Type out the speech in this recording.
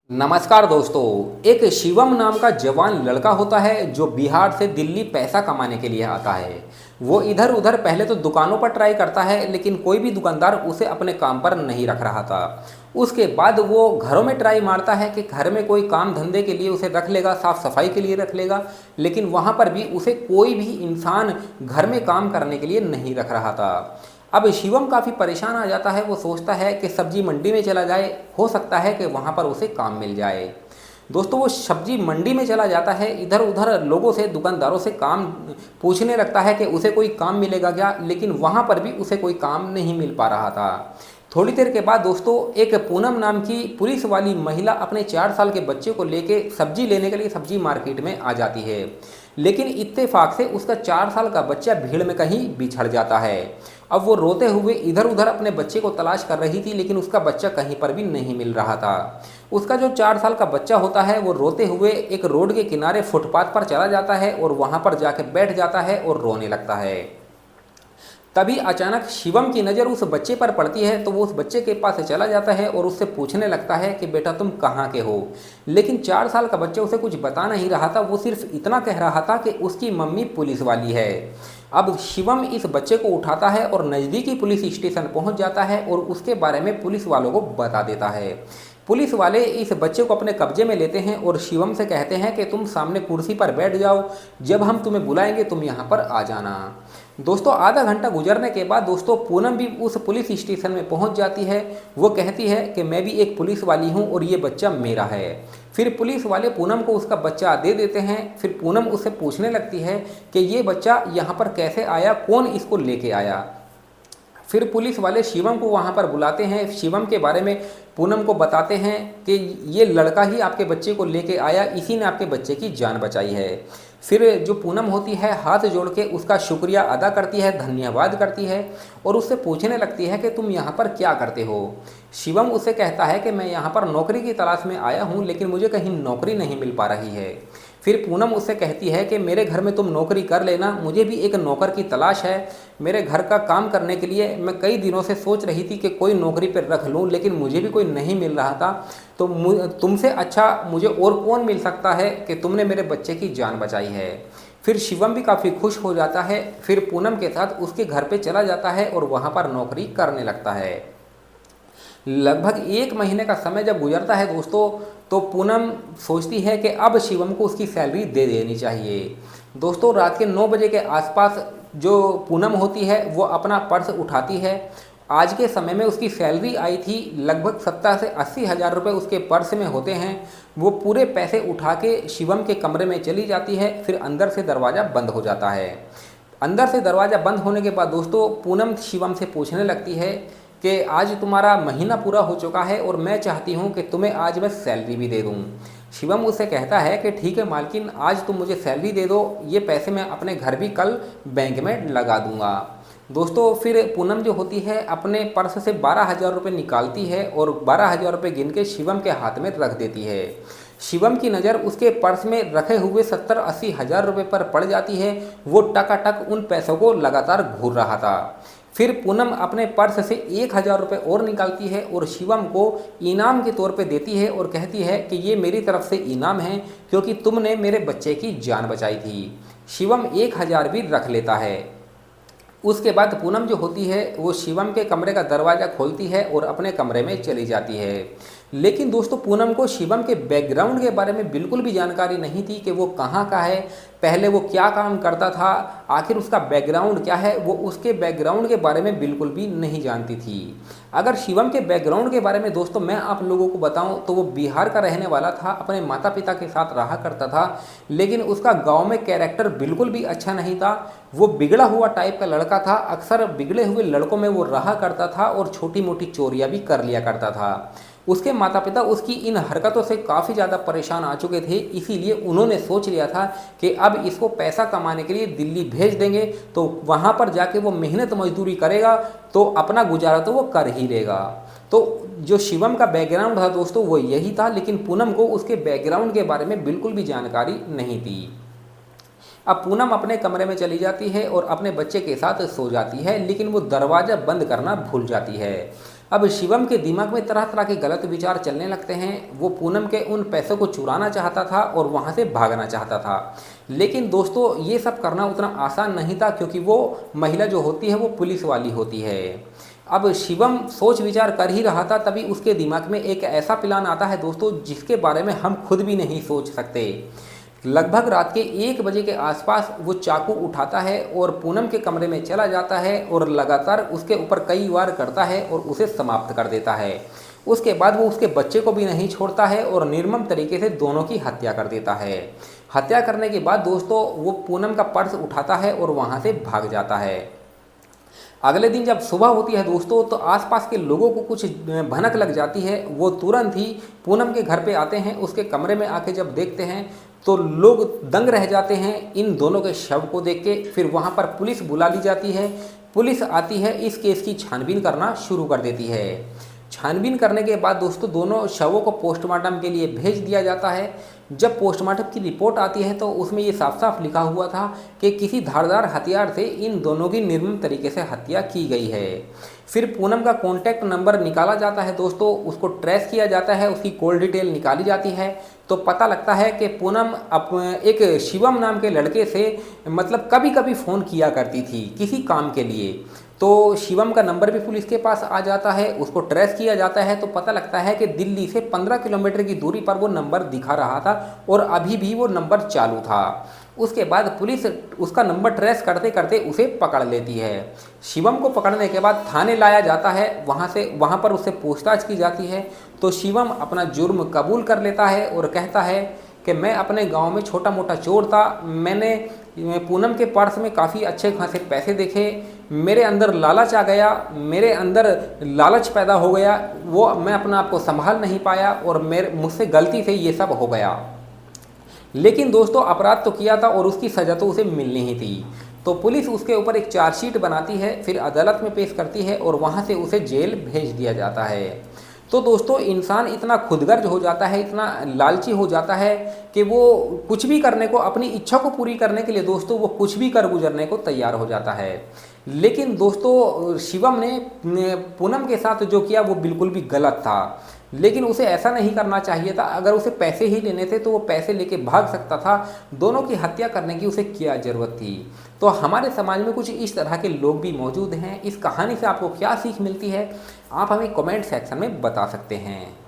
नमस्कार दोस्तों। एक शिवम नाम का जवान लड़का होता है जो बिहार से दिल्ली पैसा कमाने के लिए आता है। वो इधर उधर पहले तो दुकानों पर ट्राई करता है, लेकिन कोई भी दुकानदार उसे अपने काम पर नहीं रख रहा था। उसके बाद वो घरों में ट्राई मारता है कि घर में कोई काम धंधे के लिए उसे रख लेगा, साफ सफाई के लिए रख लेगा, लेकिन वहाँ पर भी उसे कोई भी इंसान घर में काम करने के लिए नहीं रख रहा था। अब शिवम काफ़ी परेशान आ जाता है। वो सोचता है कि सब्जी मंडी में चला जाए, हो सकता है कि वहाँ पर उसे काम मिल जाए। दोस्तों, वो सब्जी मंडी में चला जाता है, इधर उधर लोगों से, दुकानदारों से काम पूछने लगता है कि उसे कोई काम मिलेगा क्या, लेकिन वहाँ पर भी उसे कोई काम नहीं मिल पा रहा था। थोड़ी देर के बाद दोस्तों, एक पूनम नाम की पुलिस वाली महिला अपने 4 साल के बच्चे को लेके सब्जी लेने के लिए सब्जी मार्केट में आ जाती है, लेकिन इत्तेफाक से उसका 4 साल का बच्चा भीड़ में कहीं बिछड़ जाता है। अब वो रोते हुए इधर उधर अपने बच्चे को तलाश कर रही थी, लेकिन उसका बच्चा कहीं पर भी नहीं मिल रहा था। उसका जो 4 साल का बच्चा होता है वो रोते हुए एक रोड के किनारे फुटपाथ पर चला जाता है और वहाँ पर जाके बैठ जाता है और रोने लगता है। तभी अचानक शिवम की नज़र उस बच्चे पर पड़ती है, तो वो उस बच्चे के पास चला जाता है और उससे पूछने लगता है कि बेटा तुम कहाँ के हो। लेकिन 4 साल का बच्चा उसे कुछ बता नहीं रहा था, वो सिर्फ इतना कह रहा था कि उसकी मम्मी पुलिस वाली है। अब शिवम इस बच्चे को उठाता है और नज़दीकी पुलिस स्टेशन पहुंच जाता है और उसके बारे में पुलिस वालों को बता देता है। पुलिस वाले इस बच्चे को अपने कब्जे में लेते हैं और शिवम से कहते हैं कि तुम सामने कुर्सी पर बैठ जाओ, जब हम तुम्हें बुलाएंगे तुम यहाँ पर आ जाना। दोस्तों, आधा घंटा गुजरने के बाद दोस्तों पूनम भी उस पुलिस स्टेशन में पहुंच जाती है। वो कहती है कि मैं भी एक पुलिस वाली हूं और ये बच्चा मेरा है। फिर पुलिस वाले पूनम को उसका बच्चा दे देते हैं। फिर पूनम उससे पूछने लगती है कि ये बच्चा यहाँ पर कैसे आया, कौन इसको लेके आया। फिर पुलिस वाले शिवम को वहाँ पर बुलाते हैं। शिवम के बारे में पूनम को बताते हैं कि ये लड़का ही आपके बच्चे को लेके आया, इसी ने आपके बच्चे की जान बचाई है। फिर जो पूनम होती है हाथ जोड़ के उसका शुक्रिया अदा करती है, धन्यवाद करती है और उससे पूछने लगती है कि तुम यहाँ पर क्या करते हो। शिवम उसे कहता है कि मैं यहाँ पर नौकरी की तलाश में आया हूँ, लेकिन मुझे कहीं नौकरी नहीं मिल पा रही है। फिर पूनम उससे कहती है कि मेरे घर में तुम नौकरी कर लेना, मुझे भी एक नौकर की तलाश है। मेरे घर का काम करने के लिए मैं कई दिनों से सोच रही थी कि कोई नौकरी पर रख लूँ, लेकिन मुझे भी कोई नहीं मिल रहा था। तो तुमसे अच्छा मुझे और कौन मिल सकता है कि तुमने मेरे बच्चे की जान बचाई है। फिर शिवम भी काफ़ी खुश हो जाता है। फिर पूनम के साथ उसके घर पे चला जाता है और वहाँ पर नौकरी करने लगता है। लगभग 1 महीने का समय जब गुजरता है दोस्तों, तो पूनम सोचती है कि अब शिवम को उसकी सैलरी दे देनी चाहिए। दोस्तों, रात के 9 बजे के आसपास जो पूनम होती है वो अपना पर्स उठाती है। आज के समय में उसकी सैलरी आई थी, लगभग 70 से 80 हज़ार रुपये उसके पर्स में होते हैं। वो पूरे पैसे उठा के शिवम के कमरे में चली जाती है। फिर अंदर से दरवाज़ा बंद हो जाता है। अंदर से दरवाज़ा बंद होने के बाद दोस्तों पूनम शिवम से पूछने लगती है कि आज तुम्हारा महीना पूरा हो चुका है और मैं चाहती हूँ कि तुम्हें आज मैं सैलरी भी दे दूँ। शिवम उससे कहता है कि ठीक है मालकिन, आज तुम मुझे सैलरी दे दो, ये पैसे मैं अपने घर भी कल बैंक में लगा दूँगा। दोस्तों, फिर पूनम जो होती है अपने पर्स से 12,000 रुपये निकालती है और 12,000 रुपये गिन के शिवम के हाथ में रख देती है। शिवम की नज़र उसके पर्स में रखे हुए 70-80 हज़ार रुपये पर पड़ जाती है। वो टकाटक उन पैसों को लगातार घूर रहा था। फिर पूनम अपने पर्स से 1,000 रुपये और निकालती है और शिवम को इनाम के तौर पे देती है और कहती है कि ये मेरी तरफ से इनाम है, क्योंकि तुमने मेरे बच्चे की जान बचाई थी। शिवम 1,000 भी रख लेता है। उसके बाद पूनम जो होती है वो शिवम के कमरे का दरवाज़ा खोलती है और अपने कमरे में चली जाती है। लेकिन दोस्तों, पूनम को शिवम के बैकग्राउंड के बारे में बिल्कुल भी जानकारी नहीं थी कि वो कहाँ का है, पहले वो क्या काम करता था, आखिर उसका बैकग्राउंड क्या है, वो उसके बैकग्राउंड के बारे में बिल्कुल भी नहीं जानती थी। अगर शिवम के बैकग्राउंड के बारे में दोस्तों मैं आप लोगों को बताऊं तो वो बिहार का रहने वाला था, अपने माता पिता के साथ रहा करता था, लेकिन उसका गांव में कैरेक्टर बिल्कुल भी अच्छा नहीं था। वो बिगड़ा हुआ टाइप का लड़का था। अक्सर बिगड़े हुए लड़कों में वो रहा करता था और छोटी मोटी चोरियां भी कर लिया करता था। उसके माता पिता उसकी इन हरकतों से काफ़ी ज़्यादा परेशान आ चुके थे, इसीलिए उन्होंने सोच लिया था कि अब इसको पैसा कमाने के लिए दिल्ली भेज देंगे, तो वहाँ पर जाके वो मेहनत मजदूरी करेगा तो अपना गुजारा तो वो कर ही लेगा। तो जो शिवम का बैकग्राउंड था दोस्तों वो यही था, लेकिन पूनम को उसके बैकग्राउंड के बारे में बिल्कुल भी जानकारी नहीं थी। अब पूनम अपने कमरे में चली जाती है और अपने बच्चे के साथ सो जाती है, लेकिन वो दरवाज़ा बंद करना भूल जाती है। अब शिवम के दिमाग में तरह तरह के गलत विचार चलने लगते हैं। वो पूनम के उन पैसों को चुराना चाहता था और वहाँ से भागना चाहता था। लेकिन दोस्तों ये सब करना उतना आसान नहीं था, क्योंकि वो महिला जो होती है वो पुलिस वाली होती है। अब शिवम सोच विचार कर ही रहा था, तभी उसके दिमाग में एक ऐसा प्लान आता है दोस्तों जिसके बारे में हम खुद भी नहीं सोच सकते। लगभग रात के 1 बजे के आसपास वो चाकू उठाता है और पूनम के कमरे में चला जाता है और लगातार उसके ऊपर कई वार करता है और उसे समाप्त कर देता है। उसके बाद वो उसके बच्चे को भी नहीं छोड़ता है और निर्मम तरीके से दोनों की हत्या कर देता है। हत्या करने के बाद दोस्तों वो पूनम का पर्स उठाता है और वहाँ से भाग जाता है। अगले दिन जब सुबह होती है दोस्तों, तो आसपास के लोगों को कुछ भनक लग जाती है। वो तुरंत ही पूनम के घर पे आते हैं। उसके कमरे में आके जब देखते हैं तो लोग दंग रह जाते हैं इन दोनों के शव को देख के। फिर वहाँ पर पुलिस बुला ली जाती है। पुलिस आती है, इस केस की छानबीन करना शुरू कर देती है। छानबीन करने के बाद दोस्तों दोनों शवों को पोस्टमार्टम के लिए भेज दिया जाता है। जब पोस्टमार्टम की रिपोर्ट आती है तो उसमें ये साफ साफ लिखा हुआ था कि किसी धारदार हथियार से इन दोनों की निर्मम तरीके से हत्या की गई है। फिर पूनम का कॉन्टैक्ट नंबर निकाला जाता है दोस्तों, उसको ट्रेस किया जाता है, उसकी कॉल डिटेल निकाली जाती है। तो पता लगता है कि पूनम एक शिवम नाम के लड़के से मतलब कभी कभी फ़ोन किया करती थी किसी काम के लिए। तो शिवम का नंबर भी पुलिस के पास आ जाता है, उसको ट्रेस किया जाता है। तो पता लगता है कि दिल्ली से 15 किलोमीटर की दूरी पर वो नंबर दिखा रहा था और अभी भी वो नंबर चालू था। उसके बाद पुलिस उसका नंबर ट्रेस करते करते उसे पकड़ लेती है। शिवम को पकड़ने के बाद थाने लाया जाता है। वहाँ पर उससे पूछताछ की जाती है। तो शिवम अपना जुर्म कबूल कर लेता है और कहता है कि मैं अपने गांव में छोटा मोटा चोर था। मैंने पूनम के पर्स में काफ़ी अच्छे खासे पैसे देखे, मेरे अंदर लालच आ गया, मेरे अंदर लालच पैदा हो गया, वो मैं अपना आप को संभाल नहीं पाया और मुझसे गलती से ये सब हो गया। लेकिन दोस्तों अपराध तो किया था और उसकी सज़ा तो उसे मिलनी ही थी। तो पुलिस उसके ऊपर एक चार्जशीट बनाती है, फिर अदालत में पेश करती है और वहाँ से उसे जेल भेज दिया जाता है। तो दोस्तों इंसान इतना खुदगर्ज हो जाता है, इतना लालची हो जाता है कि वो कुछ भी करने को, अपनी इच्छा को पूरी करने के लिए दोस्तों वो कुछ भी कर गुजरने को तैयार हो जाता है। लेकिन दोस्तों शिवम ने पूनम के साथ जो किया वो बिल्कुल भी गलत था। लेकिन उसे ऐसा नहीं करना चाहिए था। अगर उसे पैसे ही लेने थे तो वो पैसे लेके भाग सकता था। दोनों की हत्या करने की उसे क्या ज़रूरत थी। तो हमारे समाज में कुछ इस तरह के लोग भी मौजूद हैं। इस कहानी से आपको क्या सीख मिलती है, आप हमें कमेंट सेक्शन में बता सकते हैं।